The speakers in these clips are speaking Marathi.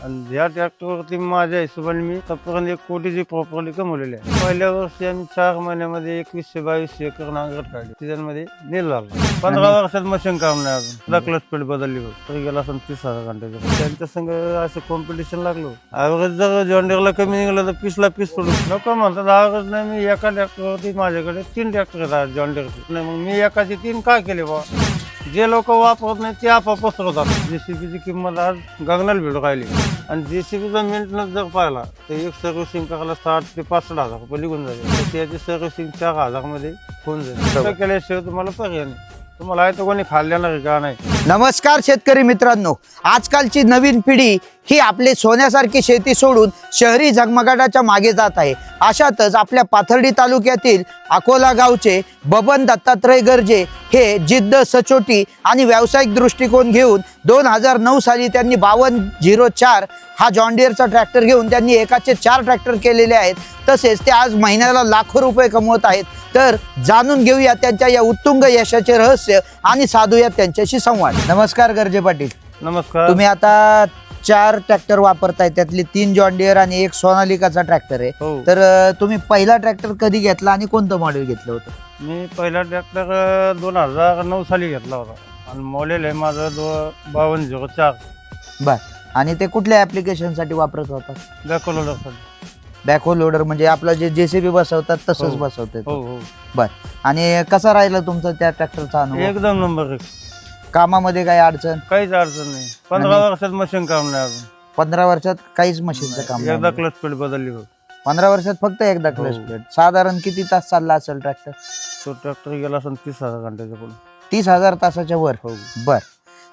आणि या ट्रॅक्टरवरती माझ्या हिशोबाने मी आतापर्यंत 1 कोटीची प्रॉपर्टी कमवलेली आहे. पहिल्या वर्षी आम्ही 4 महिन्यामध्ये 2122 एकर नांगरट काढली. सीझनमध्ये नील झाला. 15 वर्षात मशीन काम नाही अजून. क्लच स्पीड बदलली तरी गेला असं 30,000 घंट्याचं. त्यांच्या संग असं कॉम्पिटिशन लागलो. ॲव्हरेज जर जॉन्डियरला कमी निघालं तर 20ला 20 सोडू नको म्हणतात. ॲव्हरेज नाही, मी एका ट्रॅक्टरवरती माझ्याकडे 3 ट्रॅक्टर आहेत जॉन्डियरचे. नाही मग मी एकाचे 3 काय केले बा? जे लोक वापरत नाही ते आपोआप पसरवतात. जेसीबीची किंमत आज गगनाला भिडू राहिली आणि जेसीबीचा मेंटेनन्स जर पाहिला तर एक सर्व्हिसिंग करायला 60 ते 65 हजार रुपये निघून जाईल. तर त्याची सर्व्हिसिंग 4,000 मध्ये होऊन जाईल. केल्याशिवाय तुम्हाला पर्याय नाही. तुम्हाला आहे तर कोणी खाल्ल्यानं का नाही. नमस्कार शेतकरी मित्रांनो, आजकालची नवीन पिढी ही आपली सोन्यासारखी शेती सोडून शहरी झगमगाटाच्या मागे जात आहे. अशातच आपल्या पाथर्डी तालुक्यातील अकोला गावचे बबन दत्तात्रय गर्जे हे जिद्द, सचोटी आणि व्यावसायिक दृष्टिकोन घेऊन 2009 साली त्यांनी 5204 हा जॉन्डियरचा ट्रॅक्टर घेऊन त्यांनी एकाचे 4 ट्रॅक्टर केलेले आहेत. तसेच ते आज महिन्याला लाखो रुपये कमवत आहेत. तर जाणून घेऊया त्यांच्या या उत्तुंग यशाचे रहस्य आणि साधूया त्यांच्याशी संवाद. नमस्कार गर्जे पाटील. नमस्कार. तुम्ही आता 4 ट्रॅक्टर वापरताय, त्यातले 3 जॉन्डियर आणि 1 सोनालिकाचा ट्रॅक्टर आहे. हो. तर तुम्ही पहिला ट्रॅक्टर कधी घेतला आणि कोणतं मॉडेल घेतलं होतं? मी पहिला ट्रॅक्टर 2009 साली घेतला होता आणि मॉडेल आहे माझं 5204. बर. आणि ते कुठल्या ऍप्लिकेशनसाठी वापरत होता? बॅकलोडरसाठी. बॅकहो लोडर म्हणजे आपलं जे जेसीबी बसवतात तसंच हो. बसवते. हो हो. बर. आणि कसा राहिला तुमचा त्या ट्रॅक्टरचा अनुभव? एकदम नंबर 1. कामामध्ये काही अडचण? काहीच अडचण नाही. 15 वर्षात मशीन काम नाही अजून. 15 वर्षात काहीच मशीनचं काम एकदा नाही. क्लच स्पीड बदलली बघ. 15 वर्षात फक्त एकदा क्लच हो. प्लेट. साधारण किती तास चालला असेल ट्रॅक्टर? तो ट्रॅक्टर गेला असं 30,000 घंट्याच्या पुढे. 30,000 तासाच्या वर. हो. बर.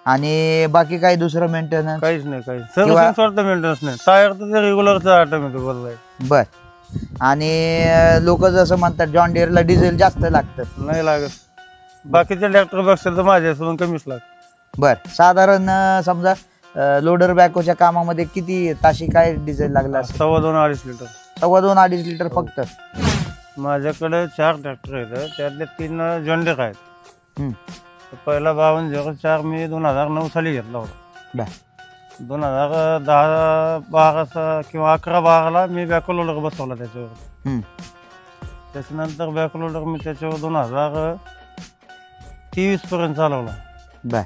आणि बाकी काही दुसरं मेंटेनन्स? काहीच नाही. काही सर्व्हिसिंग स्वतः मेंटेनन्स नाही. टायर तर रेग्युलरचा ऑटोमॅटिक बदलाय. बर. आणि लोक जसं म्हणतात जॉन डिअरला डिझेल जास्त लागतं. नाही लागत. बाकीच्या ट्रॅक्टर पेक्षा तर माझ्या सोडून कमीच लागत. बर. साधारण समजा लोडर बॅकोच्या कामामध्ये किती ताशी काय डिझेल लागला असेल? 2.25 लिटर. 2.5 लिटर फक्त? माझ्याकडे 4 ट्रॅक्टर आहेत. त्यातले 3 जॉन्डियर आहेत. हम्म. पहिला 5204 मी 2009 साली घेतला होता. बर. 2010-12 किंवा 11-12ला मी बॅकलोडर बसवला त्याच्यावर. हम्म. त्याच्यानंतर बॅकलोडर मी त्याच्यावर 2023 पर्यंत चालवला. बर.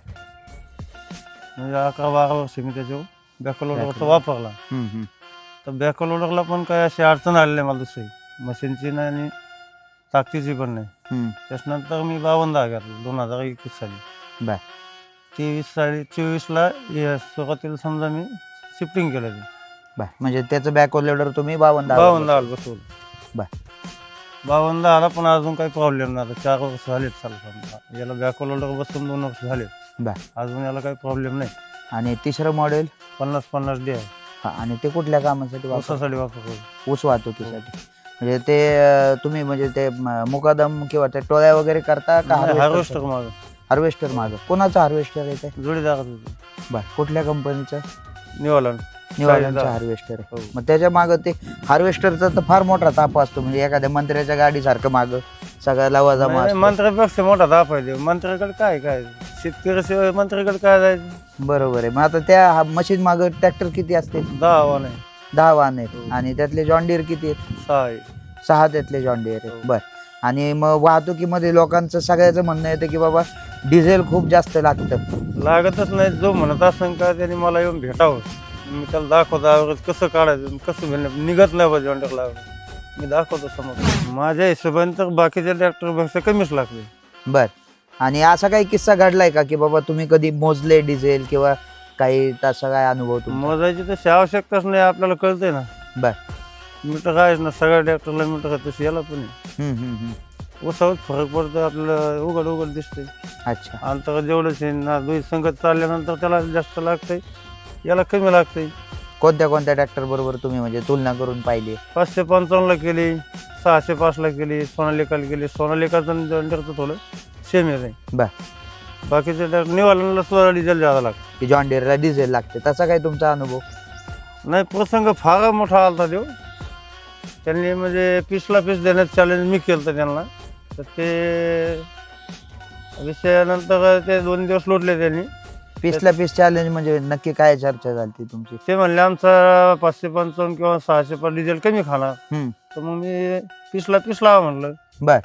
म्हणजे 11-12 वर्ष मी त्याच्यावर बॅकलोडरचा वापरला. तर बॅकलोडरला पण काही अशी अडचण आली नाही मला दुसरी. मशीनची नाही आणि ताकदीची पण नाही. त्याच्यानंतर मी 52 घेतला 2021 साली. बर. 24ला सुरुवातीला समजा मी शिफ्टिंग केलं ते. बर. म्हणजे त्याचं बॅक लोडर तुम्ही 52 बसवलं. बर. 52 पण अजून काही प्रॉब्लेम नाही. आता 4 वर्ष झालेत चालू समजा. याला बॅकलोडर बसून 2 वर्ष झाले. बर. अजून याला काही प्रॉब्लेम नाही. आणि तिसरं मॉडेल? 50-50 डी आहे. हा. आणि ते कुठल्या कामासाठी वापरतात? ऊसासाठी वापरतो. ऊस वाहतुकीसाठी. म्हणजे ते तुम्ही म्हणजे ते मुकादम किंवा ते टोळ्या वगैरे करता का? हार्वेस्टर माझं. हार्वेस्टर माझं. कोणाचं हार्वेस्टर आहे ते? जोडीदार होतो. बर. कुठल्या कंपनीचं? निवालन. निवाल्यांचं हार्वेस्टर आहे. हो. मग त्याच्या मागं ते हार्वेस्टरचा तर फार मोठा ताप असतो. म्हणजे एखाद्या मंत्र्याच्या गाडीसारखं मागं सगळा लवाजमा असतो. मंत्र्यापेक्षा मोठा ताप आहे. मंत्र्याकडे काय शेतकऱ्याशिवाय मंत्र्याकडे काय जायचं. बरोबर आहे. मग आता त्या मशीन मागं ट्रॅक्टर किती असते? 10 वाहन आहे. 10 वाहन आहेत. आणि त्यातले जॉन डिअर किती आहेत? 6 आहे. 6 त्यातले जॉन डिअर आहेत. हो. बर. आणि मग वाहतुकीमध्ये लोकांचं सगळ्याचं म्हणणं येतं की बाबा डिझेल खूप जास्त लागतं. लागतच नाही. जो म्हणत असेल का त्याने मला येऊन भेटावं. मी त्याला दाखवतो कसं काढायचं कसं निघत नाही बा जॉन्डियरला. मी दाखवतो समोर. माझ्या हिशोबाने तर बाकीच्या ट्रॅक्टरपेक्षा कमीच लागते. बर. आणि असा काही किस्सा घडलाय का की बाबा तुम्ही कधी मोजले डिझेल किंवा काही तसा काय अनुभव तुमचा? मोजायची तशी आवश्यकताच नाही. आपल्याला कळतंय ना. बर. मीटर आहेच ना. सगळ्या ट्रॅक्टरला मीटर आहे तशी याला पण उसावत फरक पडतो. आपल्याला उघड दिसते. अच्छा. अंतर जेवढंच आहे ना. दुई संगत चालल्यानंतर त्याला जास्त लागतंय, याला कमी लागतंय. कोणत्या ट्रॅक्टर बरोबर तुम्ही म्हणजे तुलना करून पाहिली? 555ला केली, 605ला केली, सोनालिकाला केली. सोनालिकाचं जॉन्डियरचं थोडं सेम आहे. बर. बाकीच्या ट्रॅक्टर निवाल्याला सुद्धा डिझेल ज्यादा लागतं. की जॉन डिअरला डिझेल लागते. तसा काय तुमचा अनुभव? नाही. प्रसंग फार मोठा आला देऊ. त्यांनी म्हणजे 20ला 20 देण्याचं चॅलेंज मी केलं होतं त्यांना. तर ते विषयानंतर ते 2 दिवस लोटले त्यांनी. पीसला पीस चॅलेंज म्हणजे नक्की काय चर्चा झाली तुमची? ते म्हणले आमचा 555 किंवा 600 पर डिझेल कमी खाणार. हम्म. तर मग मी पीसला पीस लावा म्हणलं, बर.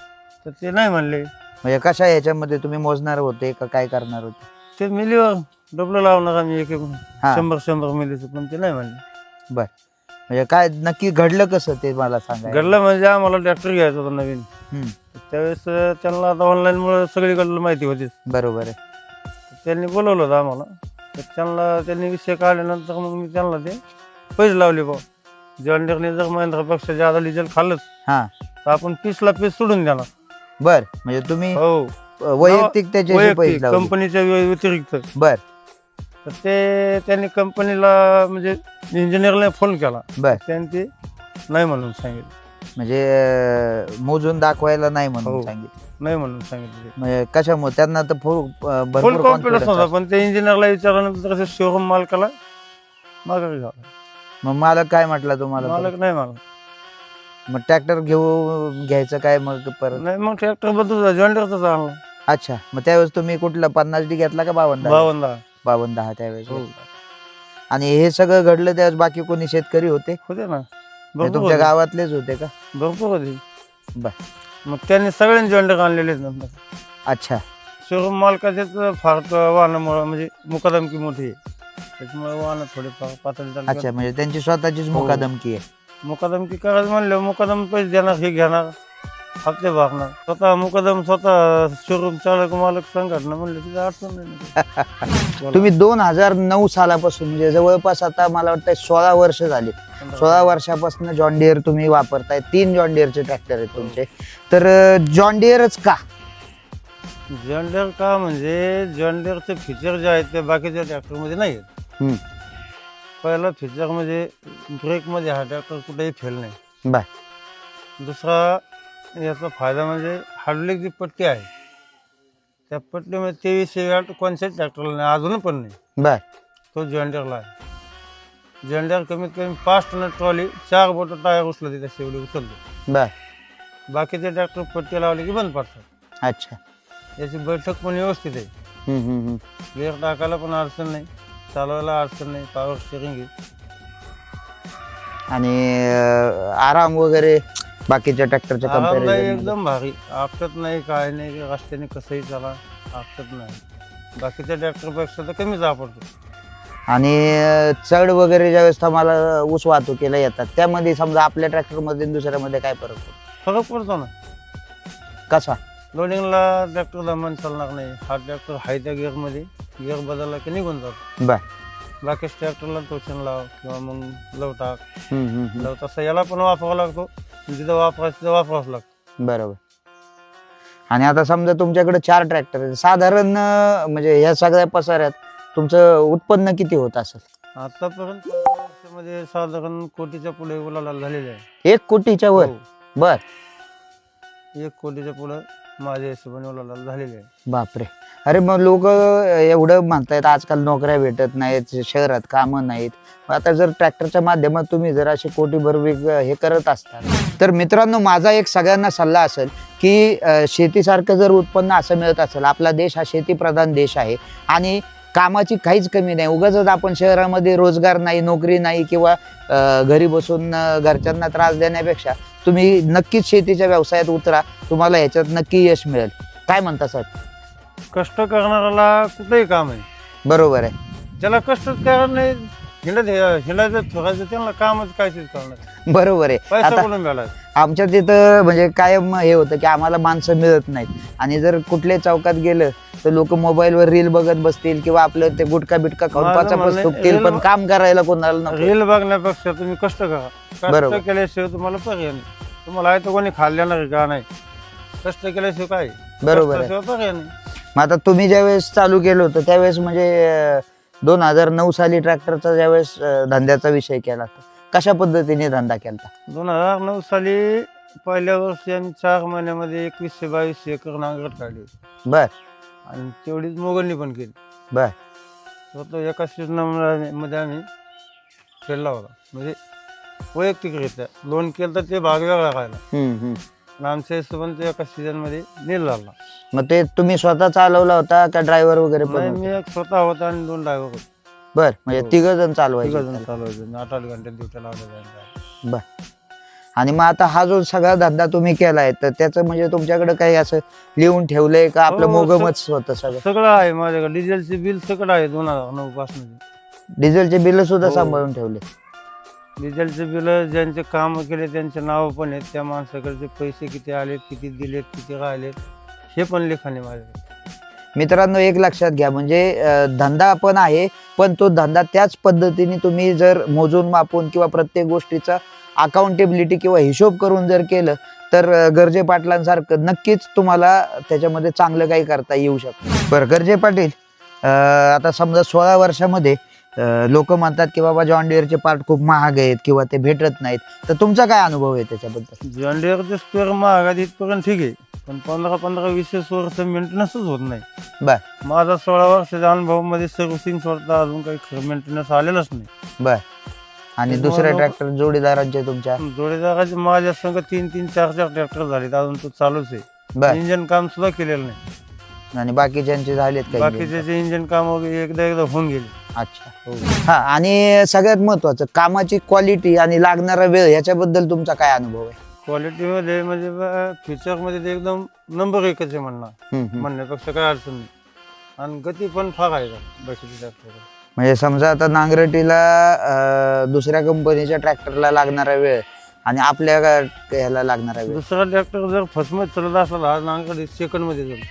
तर ते नाही म्हणले. म्हणजे कशा याच्यामध्ये तुम्ही मोजणार होते का काय करणार होते? ते मिलीवर डबल लावणार आम्ही एक हा. 100 मिलीचं, पण ते नाही म्हणले. बर. म्हणजे काय नक्की घडलं कसं ते मला सांगा. घडलं म्हणजे आम्हाला ट्रॅक्टर घ्यायचा होता नवीन. हम्म. त्यावेळेस त्यांना आता ऑनलाईनमुळे सगळीकडलं माहिती होतीच. बरोबर आहे. त्यांनी बोलवलं होतं आम्हाला. तर त्यांनी विषय काढल्यानंतर मग मी त्यांना ते पैसे लावले बा. जॉन डिअरने जर महिंद्रापेक्षा ज्यादा डिझेल खाल्लंच हा. तर आपण पीसला पीस सोडून देणार. बर. म्हणजे तुम्ही हो, वैयक्तिक त्याचे पैसे वैयक्तिक लावले. कंपनीच्या व्यतिरिक्त. बर. तर ते त्यांनी कंपनीला म्हणजे इंजिनियरला फोन केला. बर. त्यांनी ते नाही म्हणून सांगितलं. म्हणजे मोजून दाखवायला नाही म्हणून हो. सांगितलं. नाही म्हणून सांगितलं. म्हणजे कशामुळे त्यांना तर फुल भरपूर कॉन्फिडन्स कॉन्फिडन्स होता, पण ते इंजिनियरला विचारल्यानंतर शोरूम मालकाला माघारी घ्यावा. मग मालक काय म्हटलं तुम्हाला? मालक नाही मला. मग ट्रॅक्टर घ्यायचं काय मग परत? नाही, मग ट्रॅक्टर बदलून जॉन डिअरचाच आणला. अच्छा. मग त्यावेळेस तुम्ही कुठला 50D घेतला का 52? 52 त्यावेळेस हो. घेतला. आणि हे सगळं घडलं त्यावेळेस बाकी कोणी शेतकरी होते? होते ना, हे भरपूर तुमच्या होते. गावातलेच होते का? भरपूर होते. बर. मग त्यांनी सगळ्यांनी जॉन डिअर आणलेले नंतर. अच्छा. शोरूम मालकाचेच फार वाहनामुळे म्हणजे मुकादमकी मोठी आहे, त्याच्यामुळे वाहन थोडेफार पातळी चालू. अच्छा. म्हणजे त्यांची स्वतःचीच हो. मुकादमकी आहे. मुकादमकी करायचं म्हणलं, मुकादम पैसे देणार, हे घेणार, हप्ते भरणार. स्वतः मुकादम, स्वतः शोरूम चालक मालक संघटना म्हणलं तिथे अडचण नाही. तुम्ही 2009 सालापासून म्हणजे जवळपास आता मला वाटतं 16 वर्ष झाली. 16 वर्षापासून जॉन डिअर तुम्ही वापरताय. 3 जॉन डिअरचे ट्रॅक्टर आहेत तुमचे. तर जॉन डिअरच का? जॉन डिअर का म्हणजे जॉन डिअरचे फीचर जे आहेत ते बाकीच्या ट्रॅक्टरमध्ये नाही आहेत. हम्म. पहिला फीचर म्हणजे ब्रेकमध्ये हा ट्रॅक्टर कुठेही फेल नाही. बर. दुसरा याचा फायदा म्हणजे हार्डलिक जी पट्टी आहे त्या पट्टीमध्ये 2300 वॅट कोणत्याच ट्रॅक्टरला नाही, अजून पण नाही. बर. तो जॉन डिअरला आहे. जॉन डिअर कमीत कमी 5 टन ट्रॉली 4 बोट टायर उचलते, त्याची एवढी उचलते. बर. बाकीचे ट्रॅक्टर पट्टी लावली की बंद पडतात. अच्छा. याची बैठक पण व्यवस्थित आहे. गिअर टाकायला पण अडचण नाही, चालवायला अडचण नाही, पॉवर स्टिअरिंग आहे. आणि आराम वगैरे बाकीच्या ट्रॅक्टरच्या आरामदायी कंपॅरिझन एकदम भारी, आपटत नाही, काय नाही, रस्त्याने कसंही चला आपटत नाही. बाकीच्या ट्रॅक्टरपेक्षा तर कमीच आपटतो. आणि चढ वगैरे ज्यावेळेस तुम्हाला ऊस वाहतुकीला येतात त्यामध्ये समजा आपल्या ट्रॅक्टरमध्ये आणि दुसऱ्यामध्ये काय फरक पडतो? फरक पडतो ना. कसा? लोडिंगला ट्रॅक्टर दमान चालणार नाही. हा ट्रॅक्टर हाय त्या गिअरमध्ये, गिअर बदलला की निघून जातो. बर. बाकी ट्रॅक्टरला टोचन लाव किंवा मग लव टाक, लव तसं याला पण वापरावा लागतो. जिथं वापरायचं तिथं वापरावंच लागतं. बरोबर. आणि आता समजा तुमच्याकडे 4 ट्रॅक्टर आहेत, साधारण म्हणजे ह्या सगळ्या पसाऱ्यात तुमचं उत्पन्न किती होत असेल? आतापर्यंत वर्षामध्ये साधारण कोटीच्या पुढे उलाढाल झालेली आहे. 1 कोटीच्या वर? हो. बर. 1 कोटीच्या पुढे माझ्या हिशोबाने उलाढाल झालेली आहे. बापरे. अरे मग लोक एवढं म्हणतायत आजकाल नोकऱ्या भेटत नाहीत, शहरात कामं नाहीत. आता जर ट्रॅक्टरच्या माध्यमात तुम्ही जर असे कोटीभर हे करत असता तर मित्रांनो, माझा एक सगळ्यांना सल्ला असेल की शेतीसारखं जर उत्पन्न असं मिळत असेल, आपला देश हा शेतीप्रधान देश आहे आणि कामाची काहीच कमी नाही. उगाचच आपण शहरामध्ये रोजगार नाही, नोकरी नाही किंवा घरी बसून घरच्यांना त्रास देण्यापेक्षा तुम्ही नक्कीच शेतीच्या व्यवसायात उतरा, तुम्हाला ह्याच्यात नक्की यश मिळेल. काय म्हणता साहेब? कष्ट करणाऱ्याला कुठेही काम आहे. बरोबर आहे. ज्याला कष्टच करणार नाही, हिंडायचं थोडायचं, त्यांना कामच कायच करणार. बरोबर आहे. पैसा आता कुठून मिळाला? आमच्या तिथं म्हणजे कायम हे होतं की आम्हाला माणसं मिळत नाहीत आणि जर कुठल्या चौकात गेलं तर लोक मोबाईलवर रील बघत बसतील किंवा आपलं ते गुटखा बिटका खाऊन माझं पाचा म्हणणं आहे, बसतील, पण रील- काम करायला कोणाला नको. रील बघण्यापेक्षा तुम्ही कष्ट करा. बरोबर. कष्ट केल्याशिवाय तुम्हाला पर्याय नाही. तुम्हाला आहे तर कोणी खाल्ल्या नाही का? नाही. कष्ट केल्याशिवाय काय? बरोबर आहे. कष्टाशिवाय पर्याय नाही. मग आता तुम्ही ज्यावेळेस चालू केलं होतं त्यावेळेस म्हणजे 2009 साली ट्रॅक्टरचा ज्यावेळेस धंद्याचा विषय केला होता, कशा पद्धतीने धंदा केला? 2009 साली पहिल्या वर्षी आम्ही 4 महिन्यामध्ये 2122 एकर नांगरट काढली बर. आणि तेवढीच मोगलनी पण केली. बर. स्वतः एका सीजनामध्ये आम्ही खेळला होता. म्हणजे वैयक्तिकरित्या लोन केलं तर ते भाग वेगळा राहिला. पण आमच्या हिशोबाने तो एका सीझन मध्ये नील झाला. मग ते तुम्ही स्वतः चालवला होता का ड्रायव्हर वगैरे पण नाही, होते? मी एक स्वतः होता आणि 2 ड्रायव्हर होते. बर, म्हणजे हो. 3 जण तिघ चालवायचे. जण चालवायचे. 8-8 घंटे ड्युटी लावल्या. बर. आणि मग आता हा जो सगळा धंदा तुम्ही केलाय तर त्याचं म्हणजे तुमच्याकडे काही असं लिहून ठेवलंय का आपलं हो, मोगमच होतं सगळं? सगळं आहे माझ्याकडे. डिझेलचे बिल सगळं आहे 2009 पासून. डिझेलचे बिल सुद्धा हो. सांभाळून ठेवले? डिझेलचे बिल ज्यांचे काम केले त्यांचे नाव पण आहेत. त्या माणसाकडचे पैसे किती आलेत, किती दिलेत, किती राहिलेत, हे पण लिखाण आहे माझ्याकडे. मित्रांनो, एक लक्षात घ्या, म्हणजे धंदा पण आहे, पण तो धंदा त्याच पद्धतीने तुम्ही जर मोजून मापून किंवा प्रत्येक गोष्टीचा अकाउंटेबिलिटी किंवा हिशोब करून जर केलं तर गर्जे पाटलांसारखं नक्कीच तुम्हाला त्याच्यामध्ये चांगलं काही करता येऊ शकतं. बरं गर्जे पाटील, आता समजा 16 वर्षामध्ये लोक म्हणतात की बाबा जॉन डिअरचे पार्ट खूप महाग आहेत किंवा ते भेटत नाहीत, तर तुमचा काय अनुभव आहे त्याच्याबद्दल? जॉन डिअरचे स्पेअर महागात इथपर्यंत ठीक आहे, पण 15-20 वर्ष मेंटेनन्सच होत नाही. बर माझा 16 वर्षाच्या अनुभवामध्ये सर्व्हिसिंग सोडता अजून काही मेंटेनन्स आलेलंच नाही. बर. आणि त्यामुळे दुसऱ्या लोक- ट्रॅक्टर जोडीदारांचे तुमच्या? जोडीदाराचे माझ्या संग 3-4 ट्रॅक्टर झालेत, अजून तो चालूच आहे. बर. इंजन काम सुद्धा केलेलं नाही. आणि बाकीच्यांचे झालेत काही? बाकीचे इंजन काम वगैरे एकदा होऊन गेले. अच्छा. हो. हा, आणि सगळ्यात महत्वाचं कामाची क्वालिटी आणि लागणारा वेळ याच्याबद्दल तुमचा काय अनुभव आहे? क्वालिटीमध्ये म्हणजे फ्युचर मध्ये ते एकदम नंबर 1च आहे म्हणण्यापेक्षा काय अडचण नाही. आणि गती पण फार आहे बाकीच्या ट्रॅक्टर. म्हणजे समजा आता नांगरटीला दुसऱ्या कंपनीच्या ट्रॅक्टरला लागणारा वेळ आणि आपल्या ह्याला लागणारा वेळ, दुसरा ट्रॅक्टर जर फसमत चालत असला हा नांगरटी सेकंड मध्ये जाईल.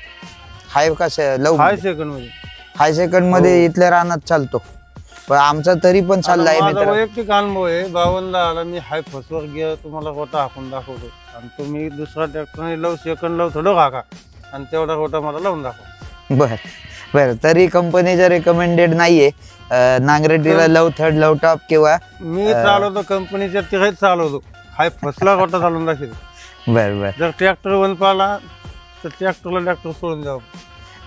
हाय कसं लव हाय सेकंड मध्ये. हाय सेकंड मध्ये हो. इथल्या रानात चालतो, पण आमचा तरी पण चाललाय आता माझा मित्र. वैयक्तिक अनुभव आहे. 52 आला मी हाय फसवर गिअर तुम्हाला रोटा हाकून दाखवतो आणि तुम्ही दुसरा ट्रॅक्टरने लव सेकंड लव थोडं हाका आणि तेवढा रोटा मला लावून दाखव. बर बर. तरी कंपनीचं रेकमेंडेड नाहीये नांगरटीला लव थर्ड लव टॉप किंवा? मी चालवतो कंपनीच्या तिघेच चालवतो. हाय फसला रोटा चालवून दाखवतो. बर बर. जर ट्रॅक्टर वन पाला तर ट्रॅक्टरला ट्रॅक्टर सोडून द्यावं.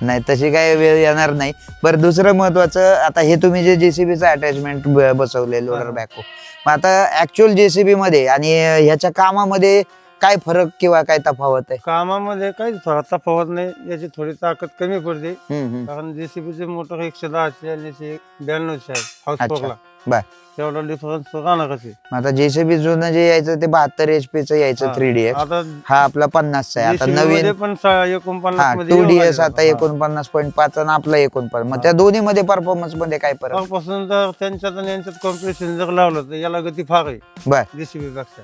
नाही, तशी काही वेळ येणार नाही. बरं, दुसरं महत्वाचं, आता हे तुम्ही जे जेसीबीचं अटॅचमेंट बसवले लोडर बॅको, मग आता ऍक्च्युअल जेसीबी मध्ये आणि ह्याच्या कामामध्ये काय फरक किंवा काय तफावत आहे? कामामध्ये काहीच तफावत नाही. याची थोडी ताकद कमी पडते हम्म. कारण जेसीबीचे मोटर 110 आणि याची 92 आहे हाऊस बर. तेवढा डिफरन्स राहणारच आहे. आता जेसीबी जुनं जे यायचं ते 72 HP चं यायचं 3DS, आता हा आपला 50 आहे. आता JCB नवीन मध्ये पण 49 मध्ये 2DS आता 49.5 आणि आपला 49. मग त्या दोन्ही मध्ये परफॉर्मन्स मध्ये काय फरक? पासून जर त्यांच्यात आणि यांच्यात कॉम्पिटिशन जर लावलं तर याला गती फार आहे बर. जेसीबी पेक्षा.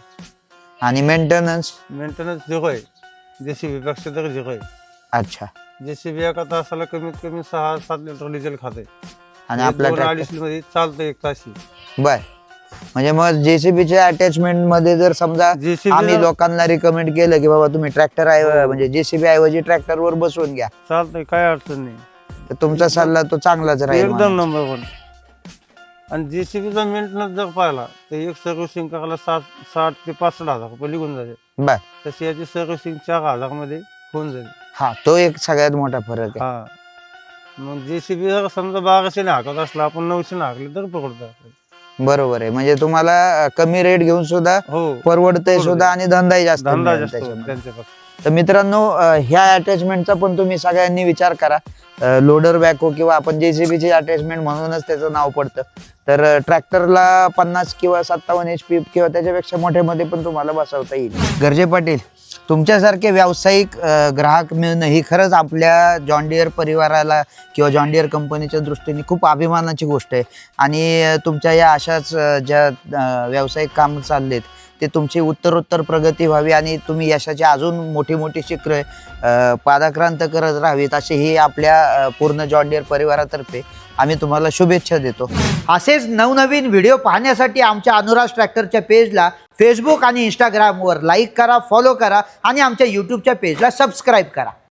आणि मेंटेनन्स? मेंटेनन्स 0 आहे जेसीबी पेक्षा तर 0 आहे. अच्छा. जेसीबी एका तासाला कमीत कमी 6-7 लिटर डिझेल खाते आणि आपला ट्रॅक्टर? 2-2.5 मध्ये चालतं 1 ताशी. बर. म्हणजे मग जेसीबीच्या अटॅचमेंट मध्ये जर समजा JCB आम्ही लोकांना रिकमेंड केलं की बाबा तुम्ही ट्रॅक्टर म्हणजे जेसीबी ऐवजी ट्रॅक्टर वर बसवून घ्या, चालतंय, काय अडचण नाही. तर तुमचा सल्ला तो चांगलाच राहील एकदम मला. नंबर 1. आणि जेसीबीचा मेंटेनन्स जर पाहिला तर एक सर्व्हिसिंग करायला 60 ते 65 हजार रुपये निघून जाते. बर. तशी याची सर्व्हिसिंग 4,000 मध्ये होऊन जाईल. हा, तो एक सगळ्यात मोठा फरक आहे. हा, मग जेसीबी जर समजा 1200 हाकत असला आपण 900 हाकले तर पकडतो. बरोबर आहे, म्हणजे तुम्हाला कमी रेट घेऊन सुद्धा हो, परवडतंय सुद्धा आणि धंदाही जास्त धंदा मिळेल जास्त होतो त्याच्यामध्ये. त्यांच्यापासून. तर मित्रांनो, ह्या अटॅचमेंटचा पण तुम्ही सगळ्यांनी विचार करा. लोडर बॅको किंवा आपण जेसीबीची अटॅचमेंट म्हणूनच त्याचं नाव पडतं. तर ट्रॅक्टरला 50 किंवा 57 HP किंवा त्याच्यापेक्षा मोठ्यामध्ये पण तुम्हाला बसवता येईल. गर्जे पाटील, तुमच्यासारखे व्यावसायिक ग्राहक मिळणं ही खरंच आपल्या जॉन डिअर परिवाराला किंवा जॉन डिअर कंपनीच्या दृष्टीने खूप अभिमानाची गोष्ट आहे. आणि तुमच्या या अशाच ज्या व्यावसायिक काम चाललेत ते तुमची उत्तरोत्तर प्रगती व्हावी आणि तुम्ही यशाची अजून मोठी मोठी शिखरे पादाक्रांत करत राहावीत अशी ही आपल्या पूर्ण जॉन डिअर परिवारातर्फे आम्ही तुम्हाला शुभेच्छा देतो. असेच नवनवीन व्हिडिओ पाहण्यासाठी आमच्या अनुराज ट्रॅक्टरच्या पेजला फेसबुक आणि इंस्टाग्रामवर लाईक करा, फॉलो करा आणि आमच्या यूट्यूबच्या पेजला सबस्क्राईब करा.